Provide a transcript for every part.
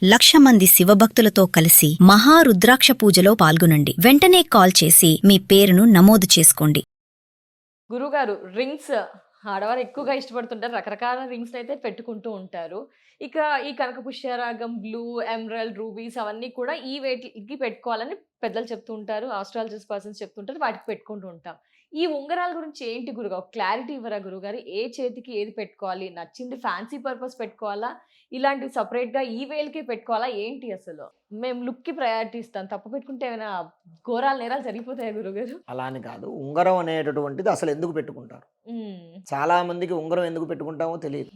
1,00,000 మంది శివభక్తులతో కలిసి మహారుద్రాక్ష పూజలో పాల్గొనండి. వెంటనే కాల్ చేసి మీ పేరును నమోదు చేసుకోండి. గురుగారు రింగ్స్ ఆడవారు ఎక్కువగా ఇష్టపడుతుంటారు. రకరకాల రింగ్స్ అయితే పెట్టుకుంటూ ఉంటారు. ఇక ఈ కనక పుష్యరాగం, బ్లూ, ఎమరాల్డ్, రూబీస్ అవన్నీ కూడా ఈ వేటికి పెట్టుకోవాలని పెద్దలు చెప్తూ ఉంటారు. ఆస్ట్రాలజిస్ట్ పర్సన్స్ చెప్తుంటారు. వాటికి పెట్టుకుంటూ ఉంటాం. ఈ ఉంగరాల గురించి ఏంటి గురుగారు? క్లారిటీ ఇవ్వరా గురుగారు? ఏ చేతికి ఏది పెట్టుకోవాలి? నచ్చింది ఫ్యాన్సీ పర్పస్ పెట్టుకోవాలా? ఇలాంటివి సెపరేట్‌గా ఈ వేలుకే పెట్టుకోవాలా? ఏంటి అసలు? మేము లుక్‌కి ప్రయారిటీ ఇస్తాం. తప్పు పెట్టుకుంటే ఏమైనా ఘోరాలు నేరాలు జరిగిపోతాయా గురుగారు? అలా అని కాదు. ఉంగరం అనేటటువంటిది అసలు ఎందుకు పెట్టుకుంటారు? చాలా మందికి ఉంగరం ఎందుకు పెట్టుకుంటామో తెలియదు.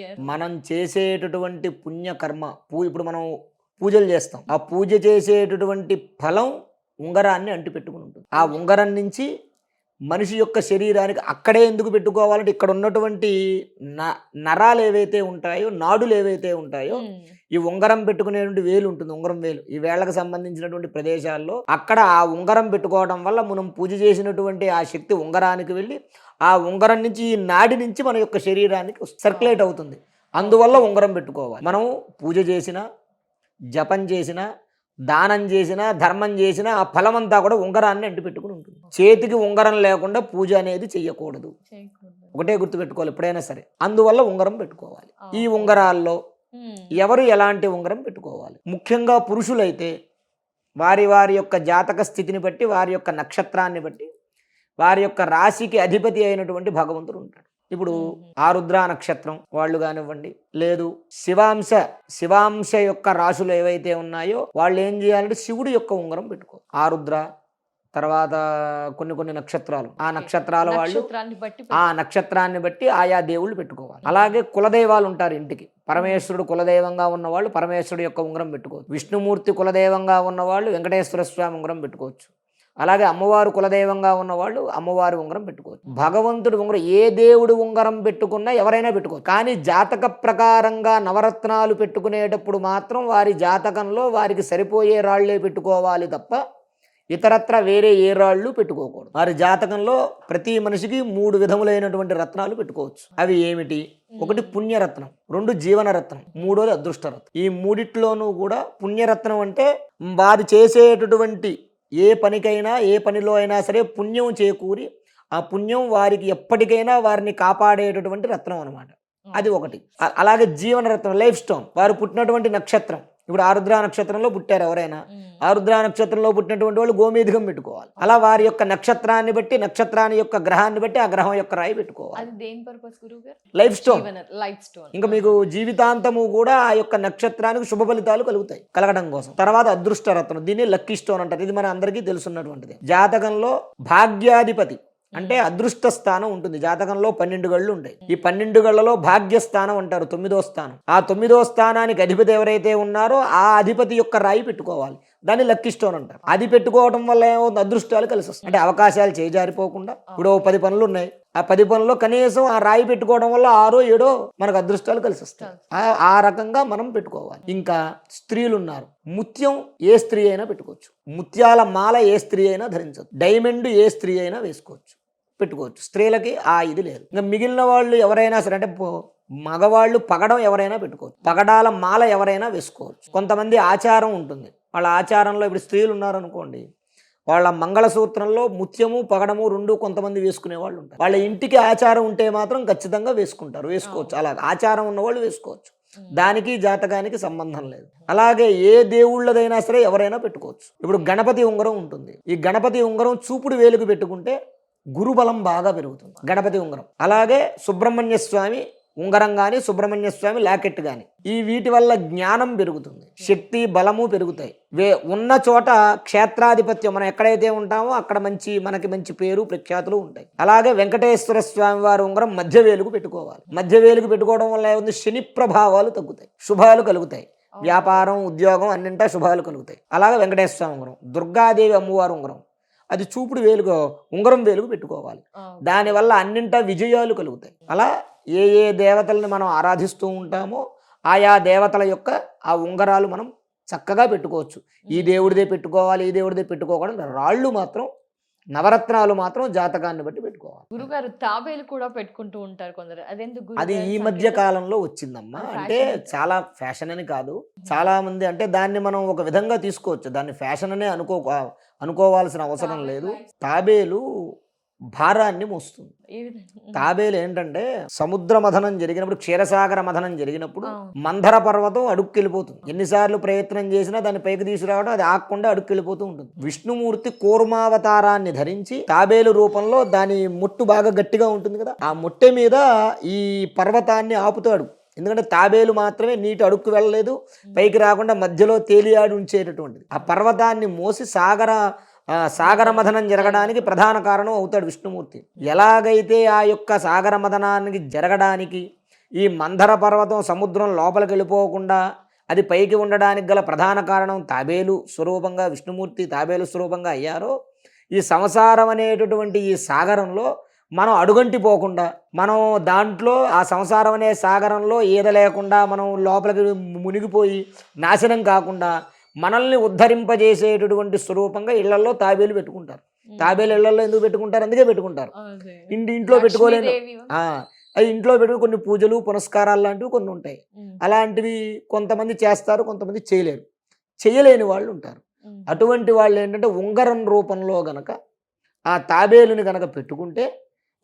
యెస్. మనం చేసేటటువంటి పుణ్యకర్మ ఇప్పుడు మనం పూజలు చేస్తాం. ఆ పూజ చేసేటటువంటి ఫలం ఉంగరాన్ని అంటి పెట్టుకుని ఉంటుంది. ఆ ఉంగరం నుంచి మనిషి యొక్క శరీరానికి అక్కడే ఎందుకు పెట్టుకోవాలంటే ఇక్కడ ఉన్నటువంటి నరాలు ఏవైతే ఉంటాయో, నాడులు ఏవైతే ఉంటాయో, ఈ ఉంగరం పెట్టుకునేటువంటి వేలు ఉంటుంది, ఉంగరం వేలు, ఈ వేళ్లకు సంబంధించినటువంటి ప్రదేశాల్లో అక్కడ ఆ ఉంగరం పెట్టుకోవడం వల్ల మనం పూజ చేసినటువంటి ఆ శక్తి ఉంగరానికి వెళ్ళి ఆ ఉంగరం నుంచి ఈ నాడి నుంచి మన యొక్క శరీరానికి సర్క్యులేట్ అవుతుంది. అందువల్ల ఉంగరం పెట్టుకోవాలి. మనం పూజ చేసినా, జపం చేసినా, దానం చేసినా, ధర్మం చేసినా ఆ ఫలమంతా కూడా ఉంగరాన్ని అంటి పెట్టుకుని ఉంటుంది. చేతికి ఉంగరం లేకుండా పూజ అనేది చెయ్యకూడదు. ఒకటే గుర్తుపెట్టుకోవాలి ఎప్పుడైనా సరే. అందువల్ల ఉంగరం పెట్టుకోవాలి. ఈ ఉంగరాల్లో ఎవరు ఎలాంటి ఉంగరం పెట్టుకోవాలి? ముఖ్యంగా పురుషులైతే వారి వారి యొక్క జాతక స్థితిని బట్టి, వారి యొక్క నక్షత్రాన్ని బట్టి, వారి యొక్క రాశికి అధిపతి అయినటువంటి భగవంతుడు ఉంటాడు. ఇప్పుడు ఆరుద్ర నక్షత్రం వాళ్ళు కానివ్వండి, లేదు శివాంశ యొక్క రాశులు ఏవైతే ఉన్నాయో వాళ్ళు ఏం చేయాలంటే శివుడి యొక్క ఉంగరం పెట్టుకో. ఆరుద్ర తర్వాత కొన్ని నక్షత్రాలు, ఆ నక్షత్రాల వాళ్ళు ఆ నక్షత్రాన్ని బట్టి ఆయా దేవుళ్ళు పెట్టుకోవాలి. అలాగే కులదైవాలు ఉంటారు ఇంటికి. పరమేశ్వరుడు కులదైవంగా ఉన్నవాళ్ళు పరమేశ్వరుడు యొక్క ఉంగరం పెట్టుకోవచ్చు. విష్ణుమూర్తి కులదైవంగా ఉన్నవాళ్ళు వెంకటేశ్వర స్వామి ఉంగరం పెట్టుకోవచ్చు. అలాగే అమ్మవారు కులదైవంగా ఉన్నవాళ్ళు అమ్మవారి ఉంగరం పెట్టుకోవచ్చు. భగవంతుడి ఉంగరం, ఏ దేవుడు ఉంగరం పెట్టుకున్నా ఎవరైనా పెట్టుకోవచ్చు. కానీ జాతక ప్రకారంగా నవరత్నాలు పెట్టుకునేటప్పుడు మాత్రం వారి జాతకంలో వారికి సరిపోయే రాళ్లే పెట్టుకోవాలి తప్ప ఇతరత్ర వేరే ఏ రాళ్ళు పెట్టుకోకూడదు. వారి జాతకంలో ప్రతి మనిషికి 3 విధములైనటువంటి రత్నాలు పెట్టుకోవచ్చు. అవి ఏమిటి? 1 పుణ్యరత్నం, 2 జీవనరత్నం, 3వది అదృష్టరత్నం. ఈ మూడిట్లోనూ కూడా పుణ్యరత్నం అంటే వారు చేసేటటువంటి ఏ పనికైనా, ఏ పనిలో అయినా సరే పుణ్యం చేకూరి ఆ పుణ్యం వారికి ఎప్పటికైనా వారిని కాపాడేటటువంటి రత్నం అనమాట. అది ఒకటి. అలాగే జీవనరత్నం, లైఫ్ స్టోన్, వారు పుట్టినటువంటి నక్షత్రం. ఇప్పుడు ఆరుద్ర నక్షత్రంలో పుట్టారు ఎవరైనా, ఆరుద్ర నక్షత్రంలో పుట్టినటువంటి వాళ్ళు గోమేధికం పెట్టుకోవాలి. అలా వారి యొక్క నక్షత్రాన్ని బట్టి, నక్షత్రాన్ని యొక్క గ్రహాన్ని బట్టి ఆ గ్రహం యొక్క రాయి పెట్టుకోవాలి. Life stone. ఇంకా మీకు జీవితాంతము కూడా ఆ యొక్క నక్షత్రానికి శుభ ఫలితాలు కలగడం కోసం. తర్వాత అదృష్ట రత్నం, దీన్ని లక్కీ స్టోన్ అంటారు. ఇది మన అందరికీ తెలుసున్నటువంటిది. జాతకంలో భాగ్యాధిపతి అంటే అదృష్ట స్థానం ఉంటుంది. జాతకంలో 12 గళ్ళు ఉంటాయి. ఈ 12 గళ్లలో భాగ్యస్థానం అంటారు, 9వ స్థానం. ఆ 9వ స్థానానికి అధిపతి ఎవరైతే ఉన్నారో ఆ అధిపతి యొక్క రాయి పెట్టుకోవాలి. దాన్ని లక్కీ స్టోన్ అంటారు. అది పెట్టుకోవడం వల్ల ఏమవుతుంది? అదృష్టాలు కలిసి వస్తాయి. అంటే అవకాశాలు చేజారిపోకుండా, ఇప్పుడు 10 పనులు ఉన్నాయి, ఆ 10 పనుల్లో కనీసం ఆ రాయి పెట్టుకోవడం వల్ల 6 7 మనకు అదృష్టాలు కలిసి వస్తాయి. ఆ రకంగా మనం పెట్టుకోవాలి. ఇంకా స్త్రీలు ఉన్నారు. ముత్యం ఏ స్త్రీ అయినా పెట్టుకోవచ్చు. ముత్యాల మాల ఏ స్త్రీ అయినా ధరించవచ్చు. డైమండ్ ఏ స్త్రీ అయినా వేసుకోవచ్చు, పెట్టుకోవచ్చు. స్త్రీలకి ఇది లేదు. ఇంకా మిగిలిన వాళ్ళు ఎవరైనా సరే, అంటే మగవాళ్ళు పగడం ఎవరైనా పెట్టుకోవచ్చు. పగడాల మాల ఎవరైనా వేసుకోవచ్చు. కొంతమంది ఆచారం ఉంటుంది. వాళ్ళ ఆచారంలో ఇప్పుడు స్త్రీలు ఉన్నారనుకోండి, వాళ్ళ మంగళసూత్రంలో ముత్యము పగడము 2 కొంతమంది వేసుకునే వాళ్ళు ఉంటారు. వాళ్ళ ఇంటికి ఆచారం ఉంటే మాత్రం ఖచ్చితంగా వేసుకోవచ్చు. అలా ఆచారం ఉన్నవాళ్ళు వేసుకోవచ్చు. దానికి జాతకానికి సంబంధం లేదు. అలాగే ఏ దేవుళ్ళదైనా సరే ఎవరైనా పెట్టుకోవచ్చు. ఇప్పుడు గణపతి ఉంగరం ఉంటుంది. ఈ గణపతి ఉంగరం చూపుడు వేలుకు పెట్టుకుంటే గురుబలం బాగా పెరుగుతుంది, గణపతి ఉంగరం. అలాగే సుబ్రహ్మణ్య స్వామి ఉంగరం కానీ, సుబ్రహ్మణ్య స్వామి లాకెట్ కానీ, ఈ వీటి వల్ల జ్ఞానం పెరుగుతుంది, శక్తి బలము పెరుగుతాయి. ఉన్న చోట క్షేత్రాధిపత్యం, మనం ఎక్కడైతే ఉంటామో అక్కడ మనకి మంచి పేరు ప్రఖ్యాతులు ఉంటాయి. అలాగే వెంకటేశ్వర స్వామి వారి ఉంగరం మధ్యవేలుకు పెట్టుకోవాలి. మధ్యవేలుకు పెట్టుకోవడం వల్ల ఏముంది? శని ప్రభావాలు తగ్గుతాయి, శుభాలు కలుగుతాయి. వ్యాపారం, ఉద్యోగం అన్నింటా శుభాలు కలుగుతాయి. అలాగే వెంకటేశ్వర స్వామి ఉంగరం, దుర్గాదేవి అమ్మవారు ఉంగరం, అది చూపుడు వేలుగు ఉంగరం వేలుగు పెట్టుకోవాలి. దానివల్ల అన్నింటా విజయాలు కలుగుతాయి. అలా ఏ దేవతల్ని మనం ఆరాధిస్తూ ఉంటామో ఆయా దేవతల యొక్క ఆ ఉంగరాలు మనం చక్కగా పెట్టుకోవచ్చు. ఈ దేవుడిదే పెట్టుకోవాలి, ఈ దేవుడిదే పెట్టుకోకూడదు. రాళ్ళు మాత్రం నవరత్నాలు మాత్రం జాతకాన్ని బట్టి పెట్టుకోవాలి. గురుగారు తాబేలు కూడా పెట్టుకుంటూ ఉంటారు కొందరు, అదెందుకు అది గురుగారు? ఈ మధ్య కాలంలో వచ్చిందమ్మా. ఆ, అంటే ఫ్యాషన్. చాలా ఫ్యాషన్ అని కాదు, చాలా మంది అంటే దాన్ని మనం ఒక విధంగా తీసుకోవచ్చు, దాన్ని ఫ్యాషన్ అనే అనుకోవాల్సిన అవసరం లేదు. తాబేలు భారాన్ని మోస్తుంది. ఏ విధంగా? తాబేలు ఏంటంటే సముద్ర మథనం జరిగినప్పుడు, క్షీరసాగర మథనం జరిగినప్పుడు ఆ. మందర పర్వతం అడుక్కెళ్ళిపోతుంది. ఎన్నిసార్లు ప్రయత్నం చేసినా దాన్ని పైకి తీసుకురావడం అది ఆగకుండా అడుక్కెళ్ళిపోతూ ఉంటుంది. విష్ణుమూర్తి కూర్మావతారాన్ని ధరించి తాబేలు రూపంలో దాని మొట్టు బాగా గట్టిగా ఉంటుంది కదా, ఆ మొట్టె మీద ఈ పర్వతాన్ని ఆపుతాడు. ఎందుకంటే తాబేలు మాత్రమే నీటి అడుక్కు వెళ్ళలేదు, పైకి రాకుండా మధ్యలో తేలియాడి ఉంచేటటువంటిది. ఆ పర్వతాన్ని మోసి సాగర మథనం జరగడానికి ప్రధాన కారణం అవుతాడు విష్ణుమూర్తి. ఎలాగైతే ఆ యొక్క సాగర మథనానికి జరగడానికి ఈ మందర పర్వతం సముద్రం లోపలికి వెళ్ళిపోకుండా అది పైకి ఉండడానికి గల ప్రధాన కారణం తాబేలు స్వరూపంగా, విష్ణుమూర్తి తాబేలు స్వరూపంగా అయ్యారో, ఈ సంసారం అనేటటువంటి ఈ సాగరంలో మనం అడుగంటి పోకుండా, మనం దాంట్లో ఆ సంసారం అనే సాగరంలో ఈద లేకుండా మనం లోపలికి మునిగిపోయి నాశనం కాకుండా మనల్ని ఉద్ధరింపజేసేటటువంటి స్వరూపంగా ఇళ్లలో తాబేలు పెట్టుకుంటారు. తాబేలు ఇళ్లలో ఎందుకు పెట్టుకుంటారు? అందుకే పెట్టుకుంటారు. అదే. ఇంట్లో పెట్టుకోలేను. లక్ష్మీదేవి. అది ఇంట్లో పెట్టుకుని కొన్ని పూజలు పునస్కారాలు లాంటివి కొన్ని ఉంటాయి. ఉమ్, అలాంటివి కొంతమంది చేస్తారు, కొంతమంది చేయలేరు, చేయలేని వాళ్ళు ఉంటారు. ఉమ్. అటువంటి వాళ్ళు ఏంటంటే ఉంగరం రూపంలో గనక ఆ తాబేలుని గనక పెట్టుకుంటే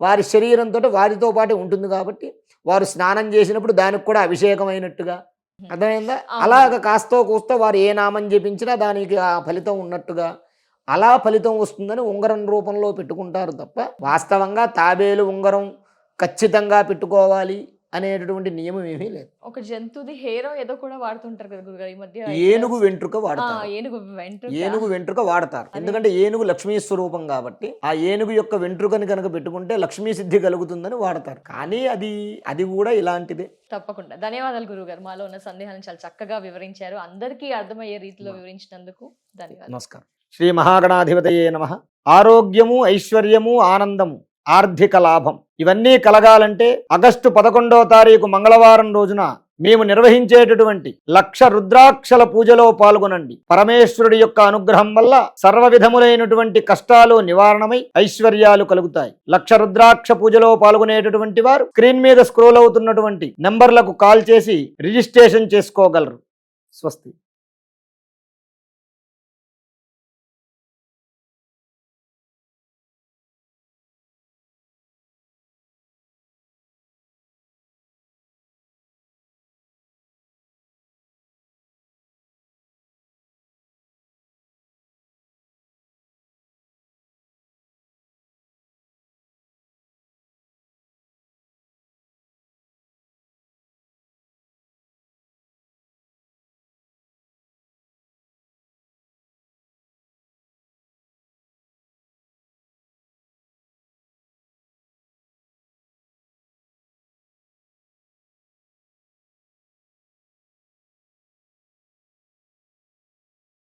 వారి శరీరంతో వారితో పాటు ఉంటుంది కాబట్టి వారు స్నానం చేసినప్పుడు దానికి కూడా అభిషేకం అయినట్టుగా, అర్థమైందా? అవును. అలాగ కాస్తో కూస్తో వారు ఏ నామం జపించినా దానికి ఆ ఫలితం ఉన్నట్టుగా అలా ఫలితం వస్తుందని ఉంగరం రూపంలో పెట్టుకుంటారు తప్ప వాస్తవంగా తాబేలు ఉంగరం ఖచ్చితంగా పెట్టుకోవాలి అనేటటువంటి నియమం ఏమీ లేదు. ఒక జంతువుది హెయిర్ ఏదో కూడా వాడుతుంటారు కదా గురుగారు ఈ మధ్య. ఏనుగు వెంట్రుక ఆ, వాడతారు. ఏనుగు వెంట్రుక. ఏనుగు వెంట్రుక వాడతారు. ఎందుకంటే ఏనుగు లక్ష్మీ స్వరూపం కాబట్టి ఆ ఏనుగు యొక్క వెంట్రుకని కనుక పెట్టుకుంటే లక్ష్మీ సిద్ధి కలుగుతుందని వాడతారు. కానీ అది కూడా ఇలాంటిదే. తప్పకుండా. ధన్యవాదాలు గురుగారు, మాలో ఉన్న సందేహాలను చాలా చక్కగా వివరించారు. అందరికీ అర్థమయ్యే రీతిలో వివరించినందుకు ధన్యవాదాలు. నమస్కారం. శ్రీ మహాగణాధిపతయే నమః. ఆరోగ్యము, ఐశ్వర్యము, ఆనందము, ఆర్థిక లాభం ఇవన్నీ కలగాలంటే ఆగస్టు 11వ తారీఖు మంగళవారం రోజున మేము నిర్వహించేటటువంటి 1,00,000 రుద్రాక్షల పూజలో పాల్గొనండి. పరమేశ్వరుడి యొక్క అనుగ్రహం వల్ల సర్వ విధములైనటువంటి కష్టాలు నివారణమై ఐశ్వర్యాలు కలుగుతాయి. 1,00,000 రుద్రాక్ష పూజలో పాల్గొనేటటువంటి వారు స్క్రీన్ మీద స్క్రోల్ అవుతున్నటువంటి నంబర్లకు కాల్ చేసి రిజిస్ట్రేషన్ చేసుకోగలరు. స్వస్తి.